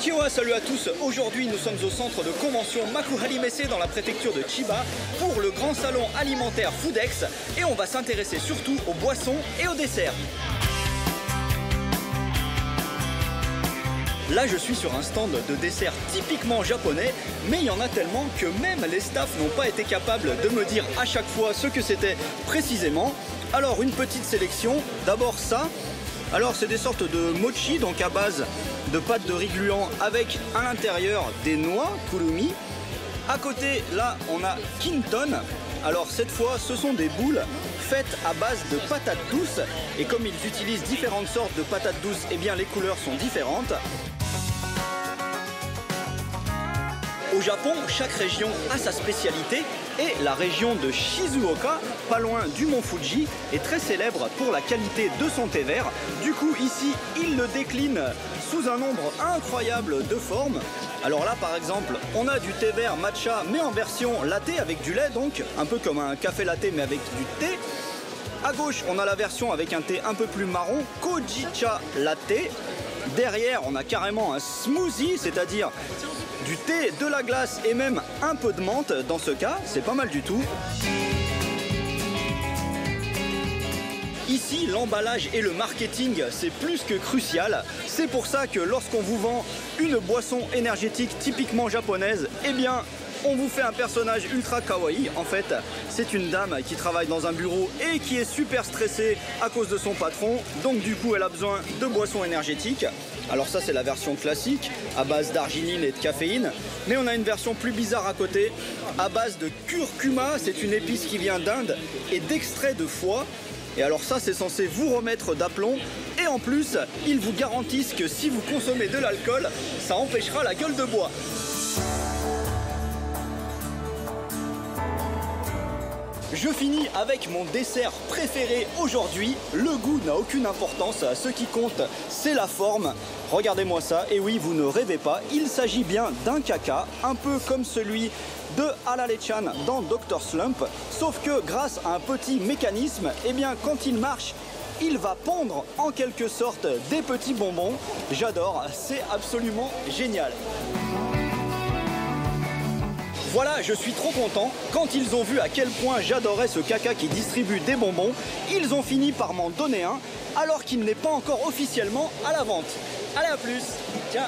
Konnichiwa, salut à tous. Aujourd'hui, nous sommes au centre de convention Makuhari Messe dans la préfecture de Chiba pour le grand salon alimentaire Foodex et on va s'intéresser surtout aux boissons et aux desserts. Là, je suis sur un stand de desserts typiquement japonais, mais il y en a tellement que même les staffs n'ont pas été capables de me dire à chaque fois ce que c'était précisément. Alors, une petite sélection. D'abord ça. Alors, c'est des sortes de mochi, donc à base de pâte de riz gluant avec à l'intérieur des noix, kurumi. À côté, là, on a kinton. Alors cette fois, ce sont des boules faites à base de patates douces. Et comme ils utilisent différentes sortes de patates douces, eh bien les couleurs sont différentes. Au Japon, chaque région a sa spécialité et la région de Shizuoka, pas loin du mont Fuji, est très célèbre pour la qualité de son thé vert. Du coup, ici, il le décline sous un nombre incroyable de formes. Alors là, par exemple, on a du thé vert matcha, mais en version latte avec du lait, donc un peu comme un café latte, mais avec du thé. À gauche, on a la version avec un thé un peu plus marron, Kojicha latte. Derrière, on a carrément un smoothie, c'est-à-dire du thé, de la glace et même un peu de menthe. Dans ce cas, c'est pas mal du tout. Ici, l'emballage et le marketing, c'est plus que crucial. C'est pour ça que lorsqu'on vous vend une boisson énergétique typiquement japonaise, eh bien, on vous fait un personnage ultra kawaii. En fait, c'est une dame qui travaille dans un bureau et qui est super stressée à cause de son patron. Donc du coup, elle a besoin de boissons énergétiques. Alors ça, c'est la version classique, à base d'arginine et de caféine. Mais on a une version plus bizarre à côté, à base de curcuma. C'est une épice qui vient d'Inde et d'extrait de foie. Et alors ça, c'est censé vous remettre d'aplomb. Et en plus, ils vous garantissent que si vous consommez de l'alcool, ça empêchera la gueule de bois. Je finis avec mon dessert préféré aujourd'hui. Le goût n'a aucune importance, ce qui compte c'est la forme. Regardez-moi ça, et oui, vous ne rêvez pas, il s'agit bien d'un caca, un peu comme celui de Arale-chan dans Dr Slump, sauf que grâce à un petit mécanisme, eh bien quand il marche, il va pondre en quelque sorte des petits bonbons. J'adore, c'est absolument génial. Voilà, je suis trop content. Quand ils ont vu à quel point j'adorais ce caca qui distribue des bonbons, ils ont fini par m'en donner un, alors qu'il n'est pas encore officiellement à la vente. Allez, à plus. Ciao.